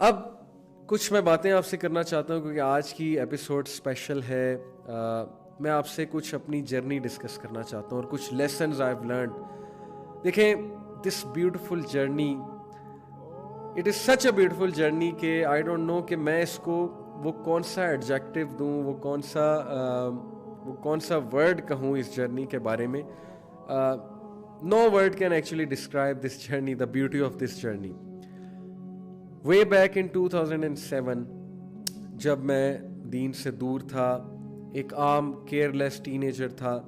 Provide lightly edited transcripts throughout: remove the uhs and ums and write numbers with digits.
اب کچھ میں باتیں آپ سے کرنا چاہتا ہوں کیونکہ آج کی ایپیسوڈ اسپیشل ہے. میں آپ سے کچھ اپنی جرنی ڈسکس کرنا چاہتا ہوں اور کچھ لیسنز آئی ہیو لرنڈ. دیکھیں, this beautiful journey, it is such a beautiful journey کہ آئی ڈونٹ نو کہ میں اس کو وہ کون سا ایڈجیکٹیو دوں, وہ کون سا ورڈ کہوں اس جرنی کے بارے میں. No word can actually describe this journey, the beauty of this journey. Way back in 2007 جب میں دین سے دور تھا, ایک عام کیئر لیس ٹین ایجر تھا.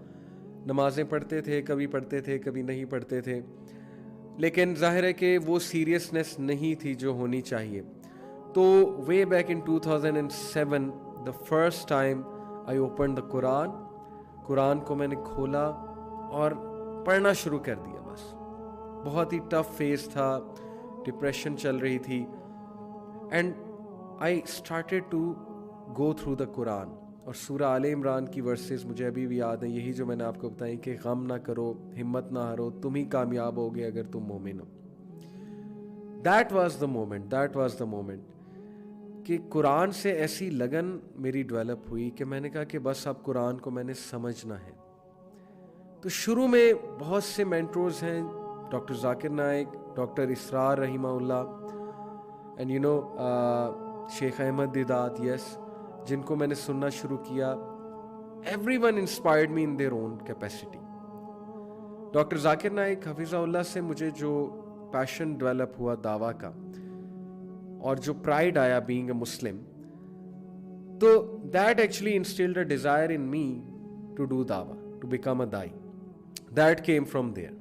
نمازیں پڑھتے تھے, کبھی پڑھتے تھے کبھی نہیں پڑھتے تھے, لیکن ظاہر ہے کہ وہ سیریسنس نہیں تھی جو ہونی چاہیے. تو way back in 2007 the first time I open the Quran کو میں نے کھولا اور پڑھنا شروع کر دیا. بس بہت ہی ٹف فیز تھا, ڈپریشن چل رہی تھی, and I started to go through the Quran. اور سورہ آل عمران کی ورسز مجھے ابھی بھی یاد ہیں, یہی جو میں نے آپ کو بتائی کہ غم نہ کرو, ہمت نہ ہارو, تم ہی کامیاب ہوگے اگر تم مومن ہو. دیٹ واز دا مومنٹ کہ قرآن سے ایسی لگن میری ڈیولپ ہوئی کہ میں نے کہا کہ بس اب قرآن کو میں نے سمجھنا ہے. تو شروع میں بہت سے مینٹورز ہیں, ڈاکٹر ذاکر نائک, ڈاکٹر اسرار رحمہ اللہ, اینڈ یو نو شیخ احمد دیدات, یس, جن کو میں نے سننا شروع کیا. Everyone inspired me in their own capacity. Doctor Zakir Naik حفظہ اللہ سے مجھے جو پیشن ڈیولپ ہوا دعویٰ کا اور جو پرائڈ آیا بینگ اے مسلم, تو that actually instilled a desire in me to do دعویٰ, ٹو بیکم اے دائی. That came from there.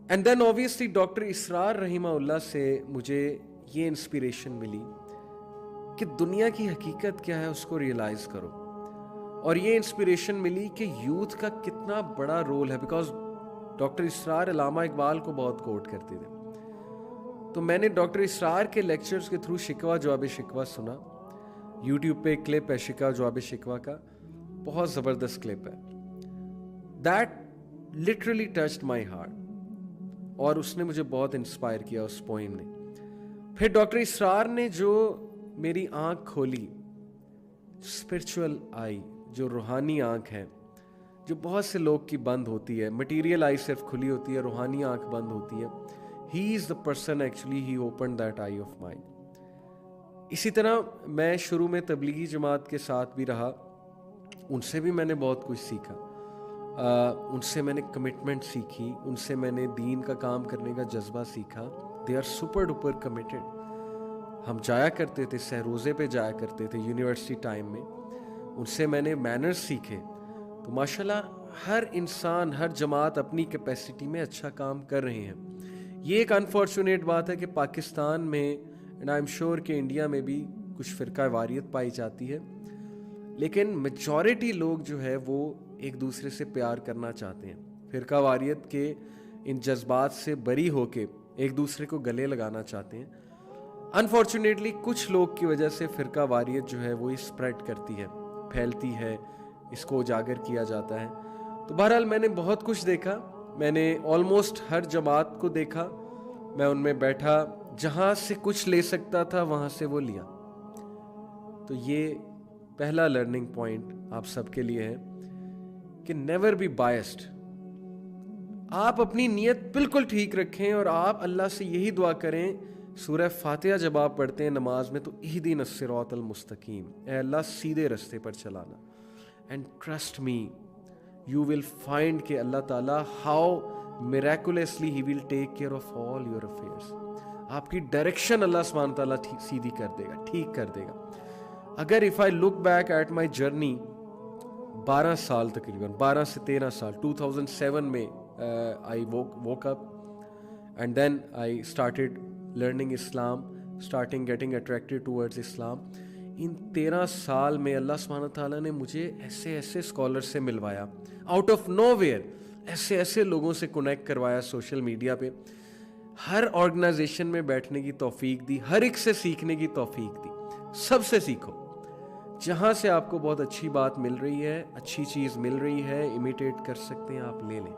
And then obviously doctor Israr رحمہ اللہ سے مجھے یہ انسپریشن ملی کہ دنیا کی حقیقت کیا ہے اس کو ریئلائز کرو. اور یہ انسپریشن ملی کہ یوتھ کا کتنا بڑا رول ہے, بیکاز ڈاکٹر اسرار علامہ اقبال کو بہت کوٹ کرتے تھے. تو میں نے ڈاکٹر اسرار کے لیکچرز کے تھرو شکوہ جواب شکوہ سنا. یوٹیوب پہ ایک کلپ ہے شکوہ جواب شکوہ کا, بہت زبردست کلپ ہے. That literally touched my heart, اور اس نے مجھے بہت انسپائر کیا اس پوئم نے. پھر ڈاکٹر اسرار نے جو میری آنکھ کھولی, اسپرچول آئی, جو روحانی آنکھ ہے, جو بہت سے لوگ کی بند ہوتی ہے. مٹیریل آئی صرف کھلی ہوتی ہے, روحانی آنکھ بند ہوتی ہے. He is the person actually he open that eye of mind. اسی طرح میں شروع میں تبلیغی جماعت کے ساتھ بھی رہا, ان سے بھی میں نے بہت کچھ سیکھا. ان سے میں نے کمٹمنٹ سیکھی, ان سے میں نے دین کا کام کرنے کا جذبہ سیکھا. They are super duper committed. ہم جایا کرتے تھے, سہروزے پہ جایا کرتے تھے یونیورسٹی ٹائم میں, ان سے میں نے مینرز سیکھے. تو ماشاءاللہ ہر انسان, ہر جماعت اپنی کیپیسٹی میں اچھا کام کر رہے ہیں. یہ ایک انفارچونیٹ بات ہے کہ پاکستان میں, اینڈ آئی ایم شیور کہ انڈیا میں بھی کچھ فرقہ واریت پائی جاتی ہے, لیکن میجورٹی لوگ جو ہے وہ ایک دوسرے سے پیار کرنا چاہتے ہیں. فرقہ واریت کے ان جذبات سے بری ہو کے ایک دوسرے کو گلے لگانا چاہتے ہیں. انفارچونیٹلی کچھ لوگ کی وجہ سے فرقہ واریت جو ہے وہ اسپریڈ کرتی ہے, پھیلتی ہے, اس کو اجاگر کیا جاتا ہے. تو بہرحال میں نے بہت کچھ دیکھا, میں نے آلموسٹ ہر جماعت کو دیکھا, میں ان میں بیٹھا, جہاں سے کچھ لے سکتا تھا وہاں سے وہ لیا. تو یہ پہلا لرننگ پوائنٹ آپ سب کے لیے ہے کہ نیور بی بائسڈ. آپ اپنی نیت بالکل ٹھیک رکھیں اور آپ اللہ سے یہی دعا کریں. سورہ فاتحہ جب آپ پڑھتے ہیں نماز میں تو اہدنا الصراط المستقیم, اے اللہ سیدھے رستے پر چلانا. And trust me, you will find کہ اللہ تعالیٰ how miraculously he will take care of all your affairs. آپ کی ڈائریکشن اللہ سبحانہ تعالیٰ سیدھی کر دے گا, ٹھیک کر دے گا. اگر if I look back at my journey, 12 سال تقریباً 12 سے 13 سال, 2007 میں I woke up and then I started learning Islam, starting getting attracted towards Islam. ان 13 سال میں اللہ سبحانہ تعالیٰ نے مجھے ایسے ایسے اسکالر سے ملوایا, آؤٹ آف نو ویئر, ایسے ایسے لوگوں سے کنیکٹ کروایا سوشل میڈیا پہ, ہر آرگنائزیشن میں بیٹھنے کی توفیق دی, ہر ایک سے سیکھنے کی توفیق دی. سب سے سیکھو, جہاں سے آپ کو بہت اچھی بات مل رہی ہے, اچھی چیز مل رہی ہے, امیٹیٹ کر سکتے ہیں آپ, لے لیں.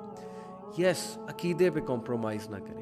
یس, عقیدے پہ کمپرومائز نہ کریں.